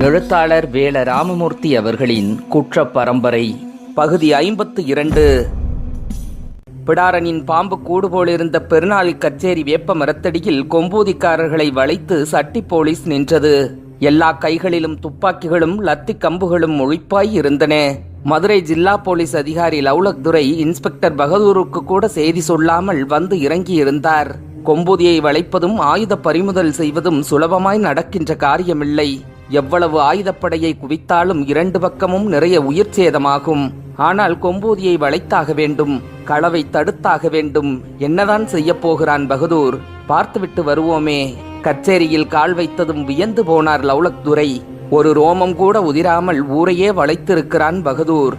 எழுத்தாளர் வேல ராமமூர்த்தி அவர்களின் குற்ற பரம்பரை பகுதி 52. பிடாரனின் பாம்பு கூடு போலிருந்த பெருநாளி கச்சேரி வேப்ப மரத்தடியில் கொம்பூதிக்காரர்களை வளைத்து சட்டி போலீஸ் நின்றது. எல்லா கைகளிலும் துப்பாக்கிகளும் லத்தி கம்புகளும் ஒழிப்பாய் இருந்தன. மதுரை ஜில்லா போலீஸ் அதிகாரி லவ்லக் துரை இன்ஸ்பெக்டர் பகதூருக்கு கூட செய்தி சொல்லாமல் வந்து இறங்கியிருந்தார். கொம்பூதியை வளைப்பதும் ஆயுத பறிமுதல் செய்வதும் சுலபமாய் நடக்கின்ற காரியமில்லை. எவ்வளவு ஆயுதப்படையை குவித்தாலும் இரண்டு பக்கமும் நிறைய உயிர் சேதமாகும். ஆனால் கொம்பூதியை வளைத்தாக வேண்டும், களவை தடுத்தாக வேண்டும். என்னதான் செய்ய போகிறான் பகதூர்? பார்த்துவிட்டு வருவோமே. கச்சேரியில் கால் வைத்ததும் வியந்து போனார் லவ்லக் துரை. ஒரு ரோமம் கூட உதிராமல் ஊரையே வளைத்திருக்கிறான் பகதூர்.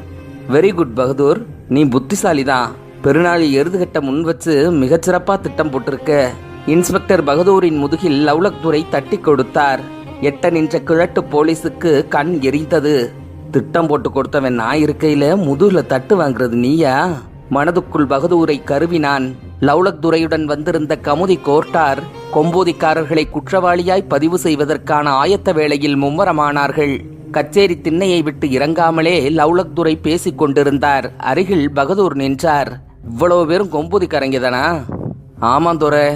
வெரி குட் பகதூர், நீ புத்திசாலிதான். பெருநாளி எருதுகட்ட முன் வச்சு மிகச்சிறப்பா திட்டம் போட்டிருக்க. இன்ஸ்பெக்டர் பகதூரின் முதுகில் லவ்லக் துரை தட்டி கொடுத்தார். எட்ட நின்ற கிழட்டு போலீஸுக்கு கண் எரிந்தது. திட்டம் போட்டு கொடுத்தவன் நான் இருக்கையில முதுகுல தட்டு வாங்குறது நீயா? மனதுக்குள் பகதூரை கருவினான். லவ்லக் துரையுடன் வந்திருந்த கமுதி கோர்ட்டார் கொம்பூதிக்காரர்களை குற்றவாளியாய் பதிவு செய்வதற்கான ஆயத்த வேளையில் மும்முரமானார்கள். கச்சேரி திண்ணையை விட்டு இறங்காமலே லவ்லக் துரை பேசிக் கொண்டிருந்தார். அருகில் பகதூர் நின்றார். இவ்வளவு பேரும் கொம்பூதிக்காரங்கதானா? ஆமாந்துரை.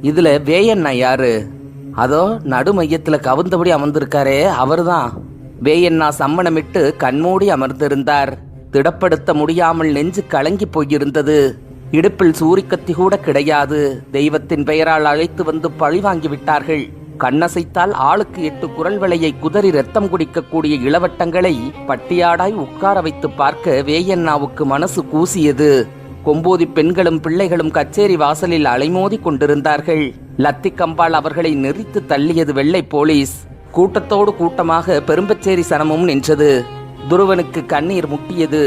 இதுல வேயண்ணா யாரு? அதோ நடு மையத்துல கவுந்தபடி அமர்ந்திருக்காரே அவர்தான். வேயண்ணா சம்மணமிட்டு கண்மூடி அமர்ந்திருந்தார். திடப்படுத்த முடியாமல் நெஞ்சு கலங்கி போயிருந்தது. இடுப்பில் சூரிக்கத்தி கூட கிடையாது. தெய்வத்தின் பெயரால் அழைத்து வந்து பழி வாங்கி விட்டார்கள். கண்ணசைத்தால் ஆளுக்கு 8 குரல் விலையை குதறி ரத்தம் குடிக்கக்கூடிய இளவட்டங்களை பட்டியாடாய் உட்கார வைத்து பார்க்க வேயண்ணாவுக்கு மனசு கூசியது. கொம்பூதி பெண்களும் பிள்ளைகளும் கச்சேரி வாசலில் அலைமோதி கொண்டிருந்தார்கள். லத்தி கம்பால் அவர்களை நெறித்து தள்ளியது வெள்ளை போலீஸ். கூட்டத்தோடு கூட்டமாக பெரும்பச்சேரி சனமும் நின்றது. துருவனுக்கு கண்ணீர் முட்டியது.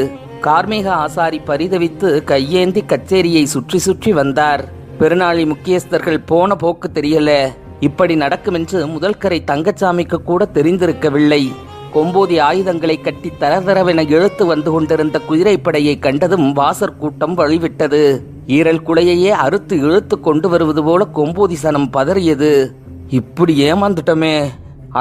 கார்மேக ஆசாரி பரிதவித்து கையேந்தி கச்சேரியை சுற்றி சுற்றி வந்தார். பெருநாளி முக்கியஸ்தர்கள் போன போக்கு தெரியல. இப்படி நடக்கும் என்று முதல்கரை தங்கச்சாமிக்கு கூட தெரிந்திருக்கவில்லை. கொம்பூதி ஆயுதங்களை கட்டி தரதரவென இழுத்து வந்து கொண்டிருந்த குதிரைப்படையை கண்டதும் வாசற் கூட்டம் வழிவிட்டது. ஈரல் குலையையே அறுத்து இழுத்து கொண்டு வருவது போல கொம்பூதி சனம் பதறியது. இப்படி ஏமாந்துட்டோமே.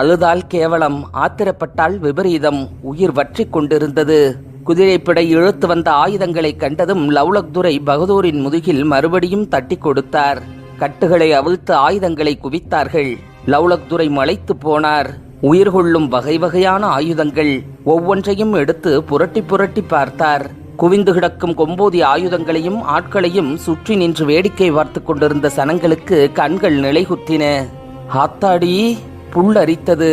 அழுதால் கேவலம், ஆத்திரப்பட்டால் விபரீதம். உயிர் வற்றி கொண்டிருந்தது. குதிரைப்படை இழுத்து வந்த ஆயுதங்களை கண்டதும் லவ்லக் துரை பகதூரின் முதுகில் மறுபடியும் தட்டி கொடுத்தார். கட்டுகளை அவிழ்த்து ஆயுதங்களை குவித்தார்கள். லவ்லக் துரை மலைத்து போனார். உயிர் கொள்ளும் வகை வகையான ஆயுதங்கள் ஒவ்வொன்றையும் எடுத்து புரட்டி புரட்டி பார்த்தார். குவிந்து கிடக்கும் கொம்பூதி ஆயுதங்களையும் ஆட்களையும் சுற்றி நின்று வேடிக்கை பார்த்து கொண்டிருந்த சனங்களுக்கு கண்கள் நிலைகுத்தின. ஆத்தாடி, புல்லரித்தது.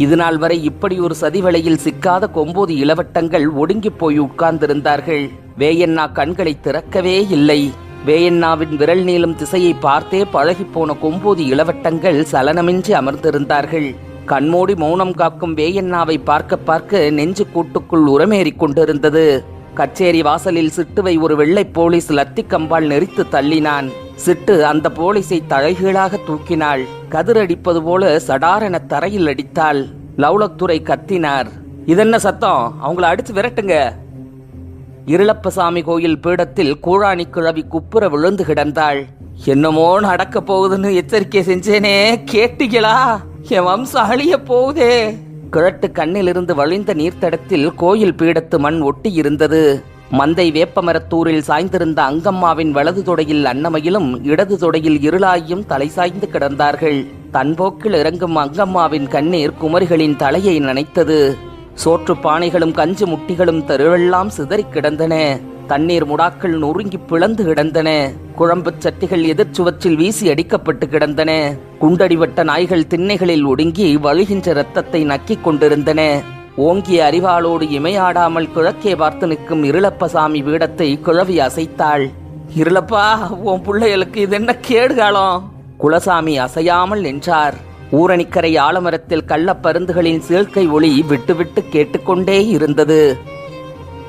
இதுநாள் வரை இப்படி ஒரு சதிவலையில் சிக்காத கொம்பூதி இளவட்டங்கள் ஒடுங்கி போய் உட்கார்ந்திருந்தார்கள். வேயண்ணா கண்களை திறக்கவே இல்லை. வேயண்ணாவின் விரல் நீளும் திசையை பார்த்தே பழகி போன கொம்பூதி இளவட்டங்கள் சலனமின்றி அமர்ந்திருந்தார்கள். கண்மூடி மௌனம் காக்கும் வேயண்ணாவை பார்க்க பார்க்க நெஞ்சு கூட்டுக்குள் உரமேறிக் கொண்டிருந்தது. கச்சேரி வாசலில் சிட்டுவை ஒரு வெள்ளை போலீஸ் லத்தி கம்பால் நெறித்து தள்ளினான். சிட்டு அந்த போலீஸை தலைகீழாக தூக்கினாள். கதிரடிப்பது போல சடாரென தரையில் அடித்தாள். லவ்லக் துரை கத்தினார். இதென்ன சத்தம்? அவங்கள அடிச்சு விரட்டுங்க. இருளப்பசாமி கோயில் பீடத்தில் கூழாணி கிழவி குப்புற விழுந்து கிடந்தாள். என்னமோ நடக்க போகுதுன்னு எச்சரிக்கை செஞ்சேனே, கேட்டீங்களா? என் வம்சம் அழிய போகுதே. கிழட்டு கண்ணிலிருந்து வழிந்த நீர்த்தடத்தில் கோயில் பீடத்து மண் ஒட்டி இருந்தது. மந்தை வேப்பமரத்தூரில் சாய்ந்திருந்த அங்கம்மாவின் வலது தொடையில் அன்னமையிலும் இடது தொடையில் இருளாயும் தலை சாய்ந்து கிடந்தார்கள். தன்போக்கில் இறங்கும் அங்கம்மாவின் கண்ணீர் குமரிகளின் தலையை நனைத்தது. சோற்று பானைகளும் கஞ்சு முட்டிகளும் தெருவெல்லாம் சிதறி கிடந்தன. தண்ணீர் முடாக்கள் நொறுங்கி பிளந்து கிடந்தன. குழம்பு சட்டிகள் எதிர்ச்சுவற்றில் வீசி அடிக்கப்பட்டு கிடந்தன. குண்டடிவட்ட நாய்கள் திண்ணைகளில் ஒடுங்கி வழிகின்ற ரத்தத்தை நக்கிக் கொண்டிருந்தன. ஓங்கிய அறிவாளோடு இமையாடாமல் கிழக்கே பார்த்து நிற்கும் இருளப்பசாமி வீடத்தை கிழவி அசைத்தாள். இருளப்பா, உன் பிள்ளைகளுக்கு இது என்ன கேடுகாலம்? குலசாமி அசையாமல் நின்றார். ஊரணிக்கரை ஆலமரத்தில் கள்ளப்பருந்துகளின் சீழ்க்கை ஒளி விட்டு விட்டு கேட்டுக்கொண்டே இருந்தது.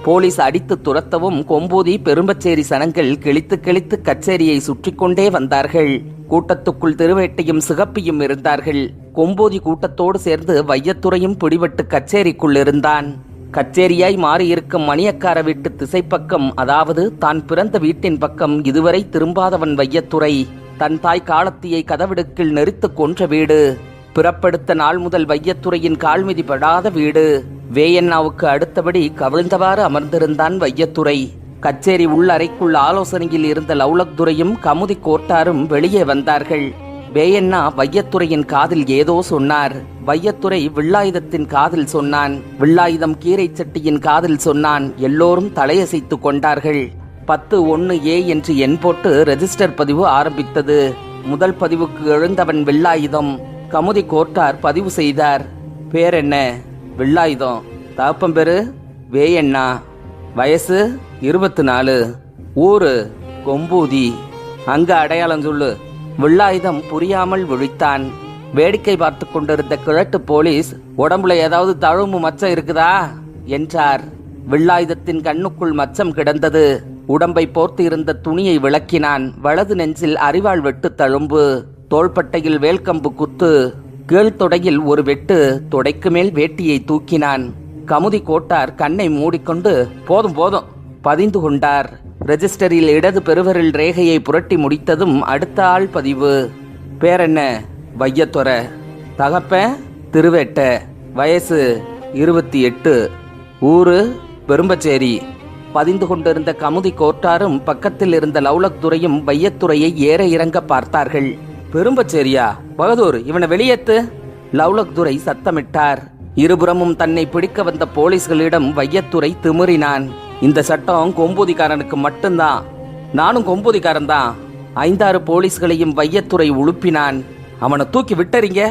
போலீஸ் அடித்து துரத்தவும் கொம்பூதி பெரும்பச்சேரி சனங்கள் கிழித்து கிழித்து கச்சேரியை சுற்றி கொண்டே வந்தார்கள். கூட்டத்துக்குள் திருவேட்டையும் சிகப்பியும் இருந்தார்கள். கொம்பூதி கூட்டத்தோடு சேர்ந்து வையத்துறையும் பிடிபட்டு கச்சேரிக்குள் இருந்தான். கச்சேரியாய் மாறியிருக்கும் மணியக்கார வீட்டு திசைப்பக்கம், அதாவது தான் பிறந்த வீட்டின் பக்கம் இதுவரை திரும்பாதவன் வையத்துறை. தன் தாய் காலத்தியை கதவிடுக்கில் நெறித்து கொன்ற வீடு. பிறப்படுத்த நாள் முதல் வையத்துறையின் கால்மிதி படாத வீடு. வேயண்ணாவுக்கு அடுத்தபடி கவிழ்ந்தவாறு அமர்ந்திருந்தான் வையத்துறை. கச்சேரி உள்ளறைக்குள் ஆலோசனையில் இருந்த லவ்லக் துரையும் கமுதி கோட்டாரும் வெளியே வந்தார்கள். வேயண்ணா வையத்துறையின் காதில் ஏதோ சொன்னார். வையத்துறை வில்லாயுதத்தின் காதில் சொன்னான். வில்லாயுதம் கீரை சட்டியின் காதில் சொன்னான். எல்லோரும் தலையசைத்து கொண்டார்கள். 10-1A என்று எண் போட்டு ரெஜிஸ்டர் பதிவு ஆரம்பித்தது. முதல் பதிவுக்கு எழுந்தவன் வில்லாயுதம். கமுதி கோட்டார் பதிவு செய்தார். பேர் என்ன? வில்லாயுதம். தகப்பன் பேரு? வேயண்ணா. வயசு 24. ஊரு? கொம்பூதி. அங்க அடையாளம் சொல்லு. வில்லாயுதம் புரியாமல் விழித்தான். வேடிக்கை பார்த்து கொண்டிருந்த கிழட்டு போலீஸ், உடம்புல ஏதாவது தழும்பு மச்சம் இருக்குதா என்றார். வில்லாயுதத்தின் கண்ணுக்குள் மச்சம் கிடந்தது. உடம்பை போர்த்து இருந்த துணியை விளக்கினான். வலது நெஞ்சில் அரிவாள் வெட்டு தழும்பு, தோள்பட்டையில் வேல்கம்பு குத்து, கீழ்த்தொடையில் ஒரு வெட்டு. தொடைக்கு மேல் வேட்டியை தூக்கினான். கமுதி கோட்டார் கண்ணை மூடிக்கொண்டு போதும் போதும் பதிந்து கொண்டார். ரெஜிஸ்டரில் இடது பெருவரில் ரேகையை புரட்டி முடித்ததும் அடுத்த ஆள் பதிவு. பேரென்ன? வையத்துறை. தகப்பன்? திருவேட்ட. வயசு 28. ஊரு? பெரும்பச்சேரி. பதிந்து கொண்டிருந்த கமுதி கோட்டாரும் பக்கத்தில் இருந்த லவ்லக் துரையும் வையத்துறையை ஏற இறங்க பார்த்தார்கள். பெரும்பச்சேரியா? பகதூர், இவனை வெளியேத்து. லவ்லக் துரை சத்தமிட்டார். இருபுறமும் தன்னை பிடிக்க வந்த போலீஸ்களிடம் வையத்துறை திமிரினான். இந்த சட்டம் கொம்பூதிக்காரனுக்கு மட்டும்தான். நானும் கொம்பூதிக்காரன் தான். 5-6 போலீஸ்களையும் வையத்துறை உழுப்பினான். அவனை தூக்கி விட்டறிங்க.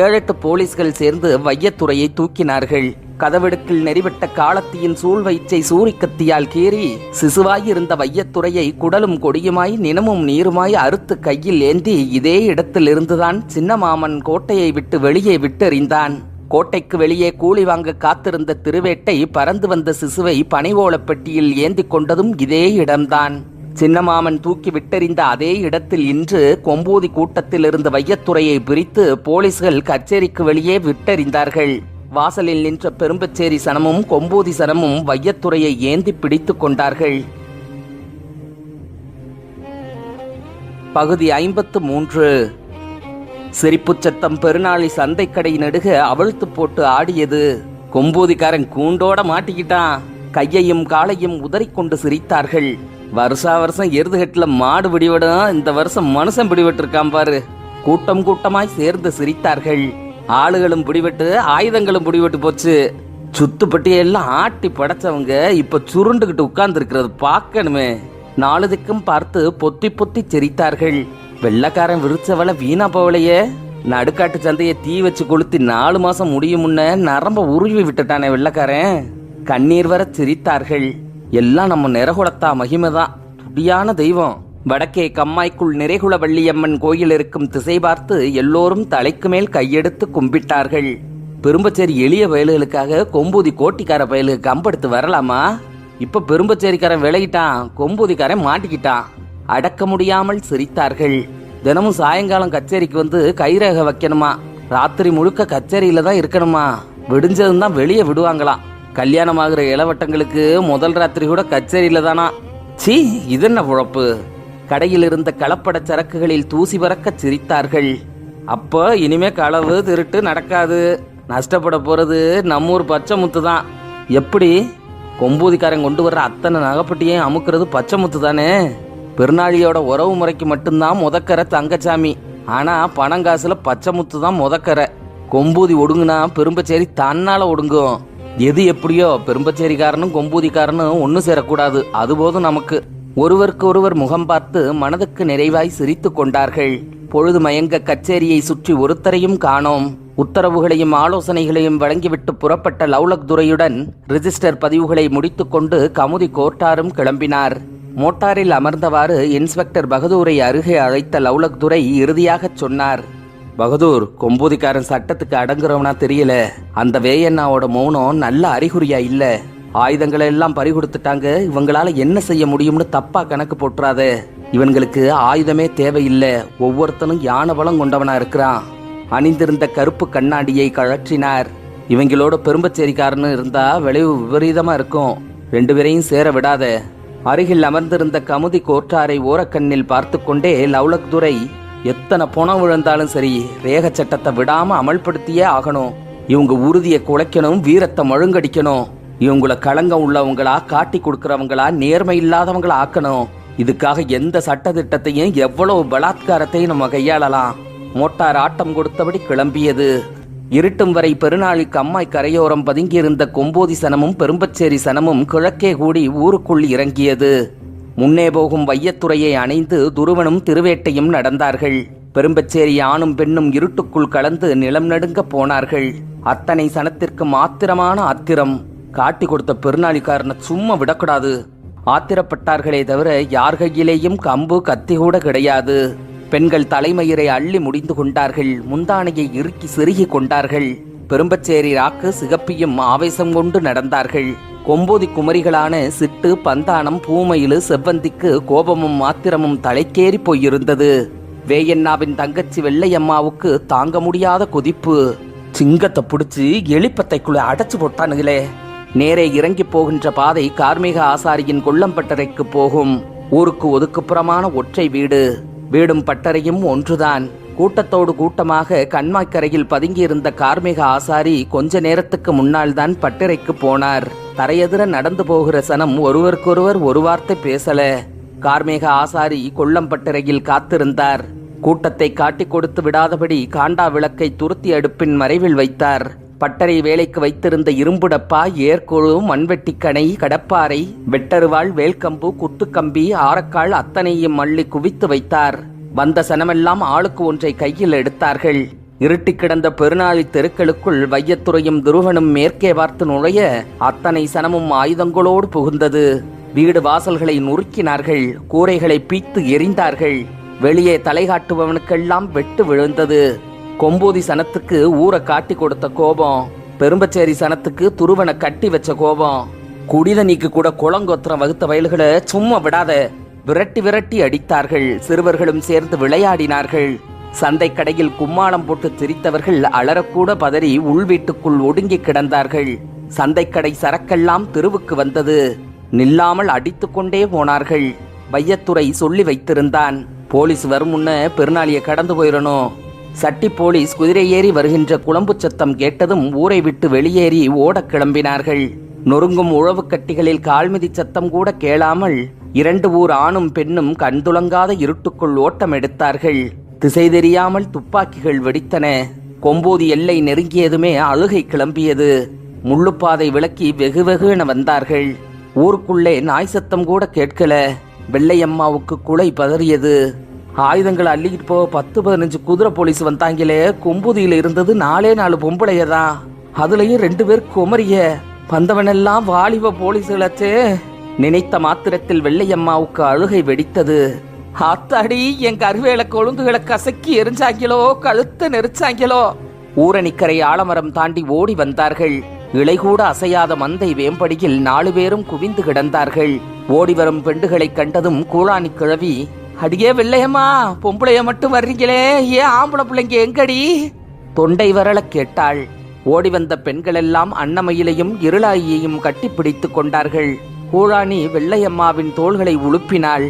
7-8 போலீஸ்கள் சேர்ந்து வையத்துறையை தூக்கினார்கள். கதவெடுக்கில் நெறிவிட்ட காலத்தியின் சூழ்வயிற்றை சூரிக்கத்தியால் கீறி சிசுவாயிருந்த வையத்துறையை குடலும் கொடியுமாய் நினமும் நீருமாய் அறுத்து கையில் ஏந்தி இதே இடத்தில் இருந்துதான் சின்னமாமன் கோட்டையை விட்டு வெளியே விட்டெறிந்தான். கோட்டைக்கு வெளியே கூலி வாங்க காத்திருந்த திருவேட்டை பறந்து வந்த சிசுவை பனைவோலப் பெட்டியில் ஏந்தி கொண்டதும் இதே இடம்தான். சின்னமாமன் தூக்கி விட்டெறிந்த அதே இடத்தில் இன்று கொம்பூதி கூட்டத்தில் இருந்த வையத்துறையை பிரித்து போலீஸ்கள் கச்சேரிக்கு வெளியே விட்டெறிந்தார்கள். வாசலில் நின்ற பெரும்பச்சேரி சனமும் கொம்பூதி சனமும் வையத்துறையை ஏந்தி பிடித்து கொண்டார்கள். பகுதி 53. சிரிப்புச் சத்தம் பெருநாளி சந்தைக்கடை நெடுக அவிழ்த்து போட்டு ஆடியது. கொம்பூதிக்காரன் கூண்டோட மாட்டிக்கிட்டான். கையையும் காலையும் உதறிக்கொண்டு சிரித்தார்கள். வருஷா வருஷம் எருதுகட்டில் மாடு பிடிவிடும், இந்த வருஷம் மனுஷன் பிடிவிட்டிருக்கான் பாரு. கூட்டம் கூட்டமாய் சேர்ந்து சிரித்தார்கள். ஆளுகளும் பிடிவிட்டு ஆயுதங்களும் பிடிவிட்டு போச்சு. சுத்துப்பட்டியெல்லாம் ஆட்டி படைச்சவங்க இப்ப சுருண்டுகிட்டு உட்கார்ந்து இருக்கிறது பார்க்கணுமே. 4 திக்கும் பார்த்து பொத்தி பொத்தி சிரித்தார்கள். வெள்ளக்காரன் விரிச்சவளை வீணா போவலையே. நடுக்காட்டு சந்தையை தீ வச்சு கொளுத்தி 4 மாசம் முடியும் முன்ன நரம்ப உருவி விட்டுட்டானே வெள்ளக்காரன். கண்ணீர் வர சிரித்தார்கள். எல்லாம் நம்ம நிறகுலத்தா மகிமைதான். துடியான தெய்வம். வடக்கே கம்மாய்க்குள் நிறைகுல வள்ளியம்மன் கோயில் இருக்கும் திசை பார்த்து எல்லோரும் தலைக்கு மேல் கையெடுத்து கும்பிட்டார்கள். பெரும்பச்சேரி எளிய பயல்களுக்காக கொம்பூதி கோட்டிக்கார பயலுக்கு கம்பெடுத்து வரலாமா? இப்ப பெரும்பச்சேரிக்காரன் விலகிட்டான், கொம்பூதிக்காரன் மாட்டிக்கிட்டான். அடக்க முடியாமல் சிரித்தார்கள். தினமும் சாயங்காலம் கச்சேரிக்கு வந்து கைரேகை வைக்கணுமா? ராத்திரி முழுக்க கச்சேரியில தான் இருக்கணுமா? விடிஞ்சதும் தான் வெளியே விடுவாங்களாம். கல்யாணமாகிற இளவட்டங்களுக்கு முதல் ராத்திரி கூட கச்சேரியில தானா? சீ, இதென்ன உழப்பு? கடையில் இருந்த கலப்பட சரக்குகளில் தூசி பறக்க சிரித்தார்கள். அப்போ இனிமே களவு திருட்டு நடக்காது. நஷ்டப்பட போறது நம்மூர் பச்சை முத்து தான். எப்படி? கொம்பூதிக்காரன் கொண்டு வர்ற அத்தனை நகைப்பட்டியும் அமுக்கிறது பச்சை முத்து தானே. பெருநாளியோட உறவு முறைக்கு மட்டும்தான் முதக்கரை தங்கச்சாமி. ஆனா பணங்காசுல பச்சை முத்து தான் முதக்கரை. கொம்பூதி ஒடுங்குனா பெரும்பச்சேரி தன்னால ஒடுங்கும். எது எப்படியோ பெரும்பச்சேரிக்காரனும் கொம்பூதிக்காரனும் ஒன்னு சேரக்கூடாது. அதுபோதும் நமக்கு. ஒருவருக்கு ஒருவர் முகம் பார்த்து மனதுக்கு நிறைவாய் சிரித்து கொண்டார்கள். பொழுது மயங்க கச்சேரியை சுற்றி ஒருத்தரையும் காணோம். உத்தரவுகளையும் ஆலோசனைகளையும் வழங்கிவிட்டு புறப்பட்ட லவ்லக் துரையுடன் ரிஜிஸ்டர் பதிவுகளை முடித்துக்கொண்டு கமுதி கோட்டாரும் கிளம்பினார். மோட்டாரில் அமர்ந்தவாறு இன்ஸ்பெக்டர் பகதூரை அருகே அழைத்த லவ்லக் துரை இறுதியாகச் சொன்னார். பகதூர், கொம்பூதிக்காரன் சட்டத்துக்கு அடங்குறவனா தெரியல. அந்த வேயண்ணாவோட மௌனம் நல்ல அறிகுறியா இல்ல. ஆயுதங்களை எல்லாம் பறி கொடுத்துட்டாங்க. இவங்களால என்ன செய்ய முடியும்னு தப்பா கணக்கு போட்டுறாத. இவங்களுக்கு ஆயுதமே தேவையில்லை. ஒவ்வொருத்தனும் யானை பலம் கொண்டவனா இருக்கிறான். அணிந்திருந்த கருப்பு கண்ணாடியை கழற்றினார். இவங்களோட பெரும்பச்சேரிக்காரன்னு இருந்தா விளைவு விபரீதமா இருக்கும். 2 பேரையும் சேர விடாத. அருகில் அமர்ந்திருந்த கமுதி கோட்டாரை ஓரக்கண்ணில் பார்த்து கொண்டே லவ்லக் துரை, எத்தனை பணம் விழுந்தாலும் சரி ரேக சட்டத்தை விடாம அமல்படுத்தியே ஆகணும். இவங்க உறுதியை குலைக்கணும், வீரத்தை மழுங்கடிக்கணும். இவங்கள களங்கம் உள்ளவங்களா, காட்டி கொடுக்கறவங்களா, நேர்மை இல்லாதவங்களா ஆக்கணும். இதுக்காக எந்த சட்ட திட்டத்தையும் எவ்வளவு பலாத்காரத்தையும் நம்ம கையாளலாம். மோட்டார் ஆட்டம் கொடுத்தபடி கிளம்பியது. இருட்டும் வரை பெருநாளி கம்மாய் கரையோரம் பதுங்கியிருந்த கொம்போதி சனமும் பெரும்பச்சேரி சனமும் கிழக்கே கூடி ஊருக்குள் இறங்கியது. முன்னே போகும் வையத்துறையை அணைந்து துருவனும் திருவேட்டையும் நடந்தார்கள். பெரும்பச்சேரி ஆணும் பெண்ணும் இருட்டுக்குள் கலந்து நிலம் நடுங்க போனார்கள். அத்தனை சனத்திற்கு ஆத்திரமான ஆத்திரம். காட்டி கொடுத்த பெருநாளிக்காரனை சும்மா விடக்கூடாது. ஆத்திரப்பட்டார்களே தவிர யார் கையிலேயும் கம்பு கத்தி கூட கிடையாது. பெண்கள் தலைமயிரை அள்ளி முடிந்து கொண்டார்கள். முந்தானையை இறுக்கி செருகி கொண்டார்கள். பெரும்பச்சேரி ராக்கு சிகப்பியும் ஆவேசம் கொண்டு நடந்தார்கள். கொம்போதி குமரிகளான சிட்டு, பந்தானம், பூமயிலு, செவ்வந்திக்கு கோபமும் ஆத்திரமும் தலைக்கேறி போயிருந்தது. வேயண்ணாவின் தங்கச்சி வெள்ளையம்மாவுக்கு தாங்க முடியாத கொதிப்பு. சிங்கத்தை பிடிச்சி எலிப்பத்தைக்குள்ள அடைச்சு போட்டானுங்களே. நேரே இறங்கி போகின்ற பாதை கார்மேக ஆசாரியின் கொல்லம்பட்டறைக்கு போகும். ஊருக்கு ஒதுக்குப்புறமான ஒற்றை வீடு. வீடும் பட்டறையும் ஒன்றுதான். கூட்டத்தோடு கூட்டமாக கண்மாய்க்கரையில் பதுங்கியிருந்த கார்மேக ஆசாரி கொஞ்ச நேரத்துக்கு முன்னால் தான் பட்டறைக்கு போனார். தரையெதிர நடந்து போகிற சனம் ஒருவருக்கொருவர் ஒரு வார்த்தை பேசல. கார்மேக ஆசாரி கொல்லம்பட்டறையில் காத்திருந்தார். கூட்டத்தை காட்டிக் கொடுத்து விடாதபடி காண்டா விளக்கை துருத்தி அடுப்பின் மறைவில் வைத்தார். பட்டறை வேலைக்கு வைத்திருந்த இரும்பு டப்பா, ஏர்கொழு, மண்வெட்டிக்கணை, கடப்பாறை, வெட்டருவாள், வேல்கம்பு, குத்துக்கம்பி, ஆரக்கால் அத்தனையும் அள்ளி குவித்து வைத்தார். வந்த சனமெல்லாம் ஆளுக்கு ஒன்றை கையில் எடுத்தார்கள். இருட்டி கிடந்த பெருநாளி தெருக்களுக்குள் வையத்துறையும் துருவனும் மேற்கே பார்த்து நுழைய அத்தனை சனமும் ஆயுதங்களோடு புகுந்தது. வீடு வாசல்களை நுறுக்கினார்கள். கூரைகளை பீத்து எரிந்தார்கள். வெளியே தலை காட்டுபவனுக்கெல்லாம் வெட்டு விழுந்தது. கொம்போதி சனத்துக்கு ஊரை காட்டி கொடுத்த கோபம், பெரும்பச்சேரி சனத்துக்கு துருவனை கட்டி வச்ச கோபம். குடிதண்ணிக்கு கூட குளங்கொத்திரம் வகுத்த வயல்களை சும்மா விடாத விரட்டி விரட்டி அடித்தார்கள். சிறுவர்களும் சேர்ந்து விளையாடினார்கள். சந்தை கடையில் கும்மாளம் போட்டு சிரித்தவர்கள் அலறக்கூட பதறி உள்வீட்டுக்குள் ஒடுங்கி கிடந்தார்கள். சந்தைக்கடை சரக்கெல்லாம் தெருவுக்கு வந்தது. நில்லாமல் அடித்து கொண்டே போனார்கள். வையத்துறை சொல்லி வைத்திருந்தான், போலீஸ் வரும் முன்ன பெருநாளியை கடந்து போயிடணும். சட்டி போலீஸ் குதிரை ஏறி வருகின்ற குளம்பு சத்தம் கேட்டதும் ஊரை விட்டு வெளியேறி ஓடக் கிளம்பினார்கள். நொறுங்கும் உழவு கட்டிகளில் கால்மிதி சத்தம் கூட கேளாமல் 2 ஊர் ஆணும் பெண்ணும் கண்துளங்காத இருட்டுக்குள் ஓட்டம் எடுத்தார்கள். திசை தெரியாமல் துப்பாக்கிகள் வெடித்தன. கொம்போதி எல்லை நெருங்கியதுமே அழுகை கிளம்பியது. முள்ளுப்பாதை விளக்கி வெகு வெகுன வந்தார்கள். ஊருக்குள்ளே நாய் சத்தம் கூட கேட்கல. வெள்ளையம்மாவுக்கு குலை பதறியது. ஆயுதங்களை அள்ளிக்கிட்டு போக 10-15 குதிரை போலீஸ் வந்தாங்களே. கொம்பூதியில இருந்தது 4 பொம்பளையதான். அதுலயும் 2 பேர் குமரிய. வந்தவனெல்லாம் வாலிப போலீஸ்களாச்சே. நினைத்த மாத்திரத்தில் வெள்ளையம்மாவுக்கு அழுகை வெடித்தது. ஆத்தாடி, என் கருவேல கொழுந்துகளை கசக்கி எரிஞ்சாங்களோ, கழுத்த நெரிச்சாங்களோ. ஊரணிக்கரை ஆலமரம் தாண்டி ஓடி வந்தார்கள். இளைகூட அசையாத மந்தை வேம்படியில் 4 பேரும் குவிந்து கிடந்தார்கள். ஓடிவரும் பெண்டுகளை கண்டதும் கூழானி கிழவி, அடியே வெள்ளையம்மா, பொம்பளைய மட்டும் வர்றீங்களே, ஏன் ஆம்பளை பிள்ளைங்க எங்கடி? தொண்டை வரல கேட்டாள். ஓடி வந்த பெண்களெல்லாம் அன்னமயிலையும் இருளாயியையும் கட்டிப்பிடித்து கொண்டார்கள். கூழானி வெள்ளையம்மாவின் தோள்களை உழுப்பினாள்.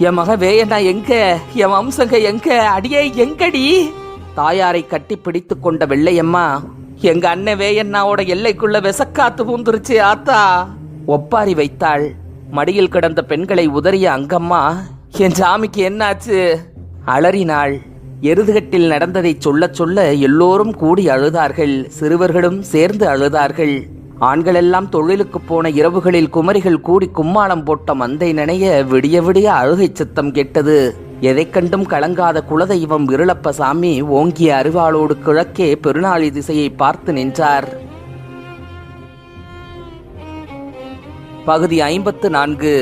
என் மக வேயண்ணா எங்க? என் வம்சங்க எங்க? அடியே எங்கடி? தாயாரை கட்டி பிடித்து கொண்ட வெள்ளையம்மா, எங்க அண்ணன் வேயண்ணாவோட எல்லைக்குள்ள விசக்காத்து பூந்துருச்சு ஆத்தா. ஒப்பாரி வைத்தாள். மடியில் கிடந்த பெண்களை உதறிய அங்கம்மா, என் சாமிக்கு என்னாச்சு? அலறினாள். எருதுகட்டில் நடந்ததை சொல்ல சொல்ல எல்லோரும் கூடி அழுதார்கள். சிறுவர்களும் சேர்ந்து அழுதார்கள். ஆண்களெல்லாம் தொழிலுக்கு போன இரவுகளில் குமரிகள் கூடி கும்மாளம் போட்ட மந்தை நனைய விடிய விடிய அழுகை சத்தம் கேட்டது. எதை கண்டும் கலங்காத குலதெய்வம் இருளப்ப சாமி ஓங்கிய அருவாளோடு கிழக்கே பெருநாளி திசையை பார்த்து நின்றார். பகுதி 54.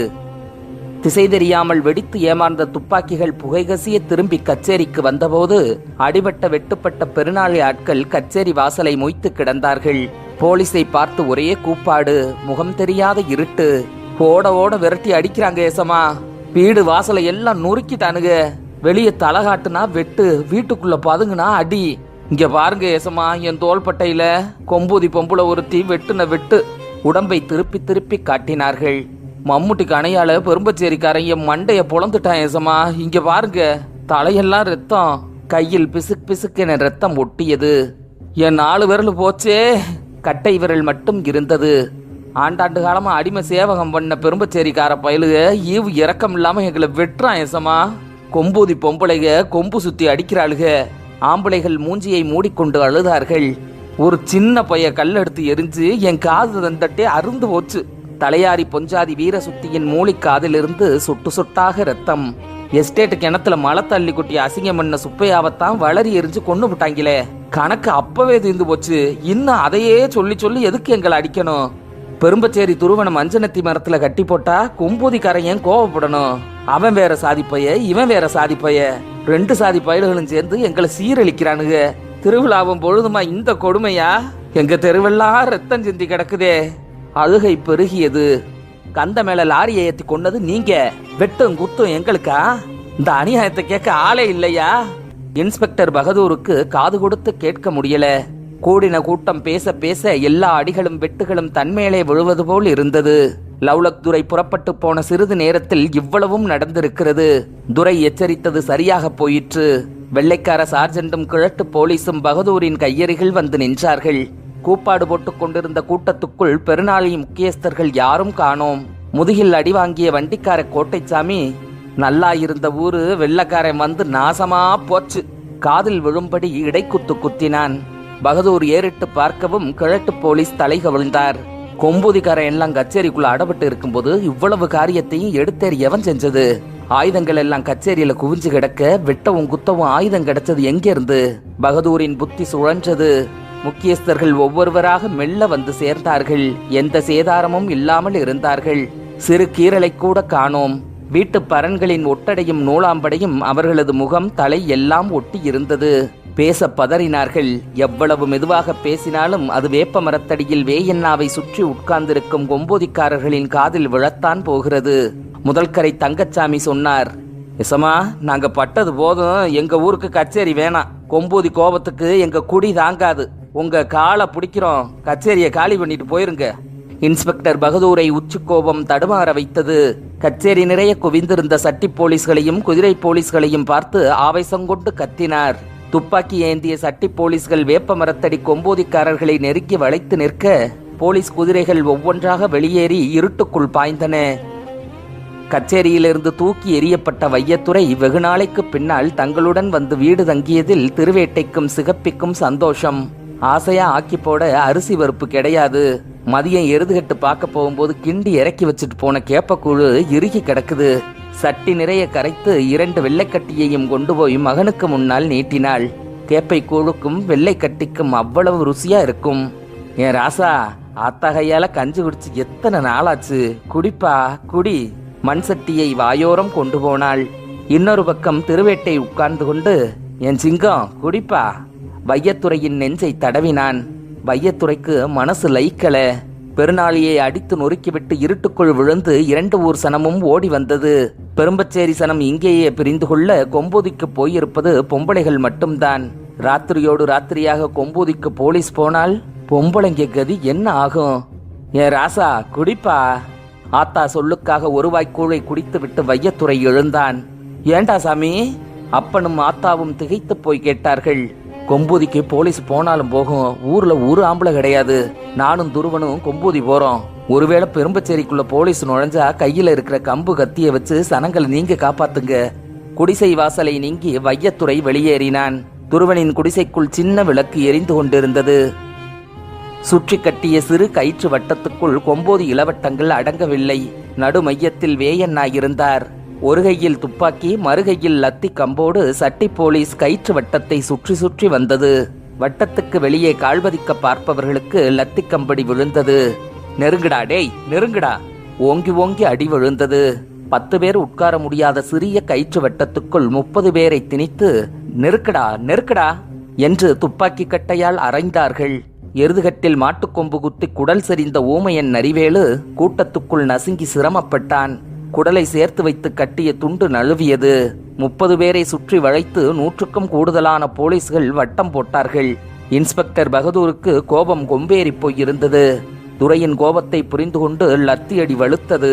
திசை தெரியாமல் வெடித்து ஏமாந்த துப்பாக்கிகள் புகைகசிய திரும்பி கச்சேரிக்கு வந்தபோது அடிபட்ட வெட்டுப்பட்ட பெருநாளி ஆட்கள் கச்சேரி வாசலை மொய்த்து கிடந்தார்கள். போலீஸை பார்த்து ஒரே கூப்பாடு. முகம் தெரியாத இருட்டு. ஓட ஓட விரட்டி அடிக்கிறாங்க ஏசமா. வீடு வாசலை எல்லாம் நொறுக்கிட்டானுங்க. வெளியே தலகாட்டுனா வெட்டு, வீட்டுக்குள்ள பதுங்குனா அடி. இங்க பாருங்க ஏசமா, என் தோள்பட்டையில கொம்பூதி பொம்புல ஒருத்தி வெட்டுன வெட்டு. உடம்பை திருப்பி திருப்பி காட்டினார்கள். மம்முட்டி கணையால பெரும்பச்சேரிக்காரன் என் மண்டைய பொழந்துட்டான் ஏசமா. இங்க பாருங்க. தலையெல்லாம் ரத்தம், கையில் பிசுக் பிசுக்கென ரத்தம் ஒட்டியது. என் 4 விரல் போச்சே, கட்டை விரல் மட்டும் இருந்தது. ஆண்டாண்டு காலமா அடிமை சேவகம் பண்ண பெரும்பச்சேரிக்கார பயலுக ஈவு இறக்கம் இல்லாம எங்களை வெட்டுறான் ஏசமா. கொம்பூதி பொம்பளைக கொம்பு சுத்தி அடிக்கிறாளுக. ஆம்பளைகள் மூஞ்சியை மூடிக்கொண்டு அழுதார்கள். ஒரு சின்ன பைய கல்லெடுத்து எரிஞ்சு என் காது தந்தட்டே அருந்து போச்சு. தலையாரி பொஞ்சாதி வீர சுத்தியின் மூளைக்காதிலிருந்து சொட்டு சொட்டாக ரத்தம். எஸ்டேட்டு கிணத்துல மலை தள்ளி குட்டி அசிங்கம் பண்ண சுப்பையாவத்தான் வளரி எரிஞ்சு கொண்டு விட்டாங்களே. கணக்கு அப்பவே தீர்ந்து போச்சு. இன்னும் அதையே சொல்லி சொல்லி எதுக்கு எங்களை அடிக்கணும்? பெரும்பச்சேரி துருவனம் அஞ்சனத்தி மரத்துல கட்டி போட்டா கொம்பூதிக்காரன் ஏன் கோவப்படணும்? அவன் வேற சாதிப்பைய, இவன் வேற சாதிப்பைய, 2 சாதி பயல்களும் சேர்ந்து எங்களை சீரழிக்கிறானுங்க. திருவிழாவும் பொழுதுமா இந்த கொடுமையா? எங்க தெருவெல்லாம் ரத்தம் சிந்தி கிடக்குதே. அழுகை பெருகியது. கந்த மேல லாரியை ஏத்தி கொண்டது நீங்க, வெட்டும் குத்தும் எங்களுக்கா? இந்த அநியாயத்தை கேட்க ஆளே இல்லையா? இன்ஸ்பெக்டர் பகதூருக்கு காது கொடுத்து கேட்க முடியல. கூடின கூட்டம் பேச பேச எல்லா அடிகளும் வெட்டுகளும் தன்மேலே விழுவது போல் இருந்தது. லவ்லக் துரை புறப்பட்டு போன சிறிது நேரத்தில் இவ்வளவும் நடந்திருக்கிறது. துரை எச்சரித்தது சரியாக போயிற்று. வெள்ளைக்கார சார்ஜென்டும் கிழட்டு போலீஸும் பகதூரின் கையெறிகள் வந்து நின்றார்கள். கூப்பாடு போட்டுக் கொண்டிருந்த கூட்டத்துக்குள் பெருநாளி முக்கியஸ்தர்கள் யாரும் காணோம். முதுகில் அடி வாங்கிய வண்டிக்கார கோட்டைச்சாமி, நல்லா இருந்த ஊரு வெள்ளக்காரன் வந்து நாசமா போச்சு, காதில் விழும்படி இடைக்குத்து குத்தினான். பகதூர் ஏறிட்டு பார்க்கவும் கிழட்டு போலீஸ் தலை கவிழ்ந்தார். கொம்பூதிக்காரன் எல்லாம் கச்சேரிக்குள்ள அடப்பட்டு இருக்கும்போது இவ்வளவு காரியத்தையும் எடுத்தேறி எவன் செஞ்சது? ஆயுதங்கள் எல்லாம் கச்சேரியில குவிஞ்சு கிடக்க வெட்டவும் குத்தவும் ஆயுதம் கிடைச்சது எங்க இருந்து? பகதூரின் புத்தி சுழன்றது. முக்கியஸ்தர்கள் ஒவ்வொருவராக மெல்ல வந்து சேர்ந்தார்கள். எந்த சேதாரமும் இல்லாமல் இருந்தார்கள். சிறு கீறலை கூட காணோம். வீட்டு பரன்களின் ஒட்டடையும் நூலாம்படையும் அவர்களது முகம் தலை எல்லாம் ஒட்டி இருந்தது. பேச பதறினார்கள். எவ்வளவு மெதுவாக பேசினாலும் அது வேப்ப மரத்தடியில் வேயண்ணாவை சுற்றி உட்கார்ந்திருக்கும் கொம்போதிக்காரர்களின் காதில் விழத்தான் போகிறது. முதல்கரை தங்கச்சாமி சொன்னார், எசமா, நாங்க பட்டது போதும், எங்க ஊருக்கு கச்சேரி வேணாம். கொம்போதி கோபத்துக்கு எங்க குடி தாங்காது. உங்க காலை பிடிக்கிறோம், கச்சேரியை காலி பண்ணிட்டு போயிருங்க. இன்ஸ்பெக்டர் பகதூரை உச்சி கோபம் தடுமாற வைத்தது. கச்சேரி நிறைய குவிந்திருந்த சட்டி போலீஸ்களையும் குதிரை போலீஸ்களையும் பார்த்து ஆவேசம் கொண்டு கத்தினார். துப்பாக்கி ஏந்திய சட்டி போலீஸ்கள் வேப்ப மரத்தடி கொம்போதிக்காரர்களை நெருக்கி வளைத்து நிற்க போலீஸ் குதிரைகள் ஒவ்வொன்றாக வெளியேறி இருட்டுக்குள் பாய்ந்தன. கச்சேரியிலிருந்து தூக்கி எறியப்பட்ட வையத்துறை வெகு நாளைக்கு பின்னால் தங்களுடன் வந்து வீடு தங்கியதில் திருவேட்டைக்கும் சிகப்பிக்கும் சந்தோஷம். ஆசையா ஆக்கி போட அரிசி பருப்பு கிடையாது. மதியம் எருதுகட்டு பார்க்க போகும்போது கிண்டி இறக்கி வச்சுட்டு போன கேப்பக்கூழு இறுகி கிடக்குது. சட்டி நிறைய கரைத்து 2 வெள்ளைக்கட்டியையும் கொண்டு போய் மகனுக்கு முன்னால் நீட்டினாள். கேப்பை கூழுக்கும் வெள்ளைக்கட்டிக்கும் அவ்வளவு ருசியா இருக்கும். என் ராசா, ஆத்தகையால கஞ்சி குடிச்சு எத்தனை நாளாச்சு, குடிப்பா குடி. மண் சட்டியை வாயோரம் கொண்டு போனாள். இன்னொரு பக்கம் திருவேட்டை உட்கார்ந்து கொண்டு, என் சிங்கம் குடிப்பா. வையத்துறையின் நெஞ்சை தடவினான். வையத்துறைக்கு மனசு லைக்கல. பெருநாளியை அடித்து நொறுக்கிவிட்டு இருட்டுக்குள் விழுந்து 2 ஊர் சனமும் ஓடி வந்தது. பெரும்பச்சேரி சனம் இங்கேயே பிரிந்து கொள்ள கொம்பூதிக்கு போயிருப்பது பொம்பளைகள் மட்டும்தான். ராத்திரியோடு ராத்திரியாக கொம்பூதிக்கு போலீஸ் போனால் பொம்பளைங்க கதி என்ன ஆகும்? ஏ ராசா குடிப்பா. ஆத்தா சொல்லுக்காக ஒரு வாய்க்கூழை குடித்து விட்டு வையத்துறை எழுந்தான். ஏண்டா சாமி? அப்பனும் ஆத்தாவும் திகைத்து போய் கேட்டார்கள். கொம்பூதிக்கு போலீஸ் போனாலும் போகும், ஊர்ல ஒரு ஆம்பளை கிடையாது. நானும் துருவனும் கொம்பூதி போறோம். ஒருவேளை பெரும்பச்சேரிக்குள்ள போலீஸ் நுழைஞ்சா கையில இருக்கிற கம்பு கத்திய வச்சு சனங்களை நீங்க காப்பாத்துங்க. குடிசை வாசலை நீங்கி வையத்துறை வெளியேறினான். துருவனின் குடிசைக்குள் சின்ன விளக்கு எரிந்து கொண்டிருந்தது. சுற்றி கட்டிய சிறு கயிற்று வட்டத்துக்குள் கொம்போதி இளவட்டங்கள் அடங்கவில்லை. நடு மையத்தில் வேயண்ணா இருந்தார். ஒரு கையில் துப்பாக்கி, மறுகையில் லத்தி கம்போடு சட்டி போலீஸ் கயிற்று வட்டத்தை சுற்றி சுற்றி வந்தது. வட்டத்துக்கு வெளியே கால்பதிக்க பார்ப்பவர்களுக்கு லத்தி கம்படி விழுந்தது. நெருங்குடா டேய் நெருங்குடா. ஓங்கி ஓங்கி அடி விழுந்தது. 10 பேர் உட்கார முடியாத சிறிய கயிற்று வட்டத்துக்குள் 30 பேரை திணித்து நெருக்கடா நெருக்கடா என்று துப்பாக்கி கட்டையால் அரைந்தார்கள். எருதுகட்டில் மாட்டுக்கொம்பு குத்தி குடல் செறிந்த ஊமையன் நரிவேலு கூட்டத்துக்குள் நசுங்கி சிரமப்பட்டான். குடலை சேர்த்து வைத்து கட்டிய துண்டு நழுவியது. 30 பேரை சுற்றி வளைத்து 100க்கும் கூடுதலான போலீஸ்கள் வட்டம் போட்டார்கள். இன்ஸ்பெக்டர் பகதூருக்கு கோபம் கொம்பேறி போயிருந்தது. துரையின் கோபத்தை புரிந்து கொண்டு லத்தி அடி வலுத்தது.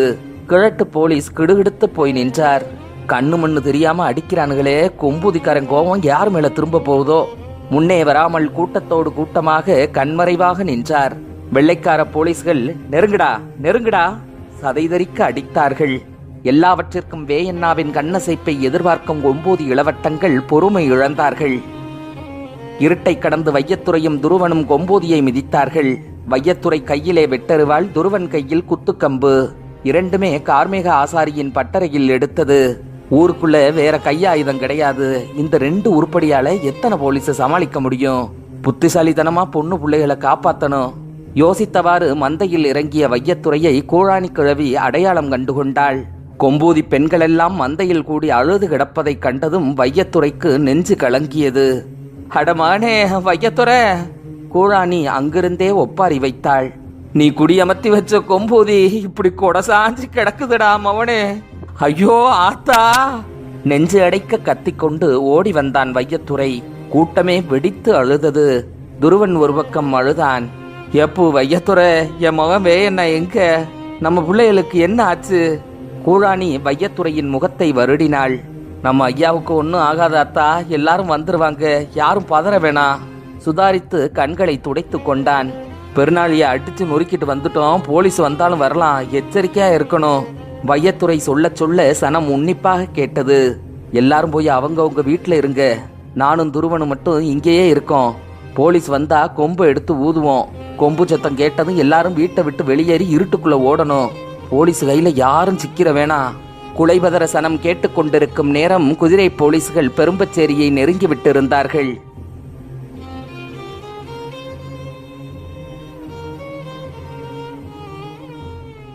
கிழட்டு போலீஸ் கிடுகிடுத்து போய் நின்றார். கண்ணு மண்ணு தெரியாம அடிக்கிறானுங்களே, கொம்பூதிக்காரன் கோபம் யார் மேல திரும்ப போகுதோ. முன்னே வராமல் கூட்டத்தோடு கூட்டமாக கண்மறைவாக நின்றார். வெள்ளைக்கார போலீஸ்கள் நெருங்குடா நெருங்குடா சதைதறிக்க அடித்தார்கள். எல்லாவற்றிற்கும் வேயண்ணாவின் கண்ணசைப்பை எதிர்பார்க்கும் 9 இளவட்டங்கள் பொறுமை இழந்தார்கள். இருட்டை கடந்து வையத்துறையும் துருவனும் கொம்போதியை மிதித்தார்கள். வையத்துறை கையிலே வெட்டருவாள், துருவன் கையில் குத்துக்கம்பு. இரண்டுமே கார்மேக ஆசாரியின் பட்டறையில் எடுத்தது. ஊருக்குள்ள வேற கையாயுதம் கிடையாது. இந்த 2 உருப்படியால எத்தனை போலீஸை சமாளிக்க முடியும்? புத்திசாலித்தனமா பொண்ணு பிள்ளைகளை காப்பாத்தணும். யோசித்தவாறு மந்தையில் இறங்கிய வையத்துறையை கூழாணி கிழவி அடையாளம் கண்டுகொண்டாள். கொம்பூதி பெண்களெல்லாம் மந்தையில் கூடி அழுது கிடப்பதைக் கண்டதும் வையத்துறைக்கு நெஞ்சு கலங்கியது. அடமானே வையத்துறை! கூழாணி அங்கிருந்தே ஒப்பாரி வைத்தாள். நீ குடியமர்த்தி வச்ச கொம்பூதி இப்படி கொடசாஞ்சி கிடக்குதுடா மவனே. ஐயோ ஆத்தா! நெஞ்சு அடைக்க கத்திக்கொண்டு ஓடி வந்தான் வையத்துறை. கூட்டமே வெடித்து அழுதது. துருவன் ஒரு பக்கம் அழுதான். எப்போ வையத்துறை, என் மகன் வேயண்ணா எங்க? நம்ம பிள்ளைகளுக்கு என்ன ஆச்சு? கூழாணி வையத்துறையின் முகத்தை வருடினாள். நம்ம ஐயாவுக்கு ஒன்றும் ஆகாதாத்தா, எல்லாரும் வந்துருவாங்க, யாரும் பதற வேணாம். சுதாரித்து கண்களை துடைத்து கொண்டான். பெருநாளியை அடிச்சு நொறுக்கிட்டு வந்துட்டோம், போலீஸ் வந்தாலும் வரலாம், எச்சரிக்கையா இருக்கணும். வையத்துறை சொல்ல சொல்ல சனம் உன்னிப்பாக கேட்டது. எல்லாரும் போய் அவங்க வீட்டுல இருங்க, நானும் துருவனும் மட்டும் இங்கேயே இருக்கோம். போலீஸ் வந்தா கொம்பு எடுத்து ஊதுவோம். கொம்பு சத்தம் கேட்டதும் எல்லாரும் வீட்டை விட்டு வெளியேறி இருட்டுக்குள்ள ஓடணும். போலீஸ் கையில யாரும் சிக்கிர வேணாம். குலைபதர சனம் கேட்டுக்கொண்டிருக்கும் நேரம் குதிரை போலீஸ்கள் பெரும்பச்சேரியை நெருங்கி விட்டிருந்தார்கள்.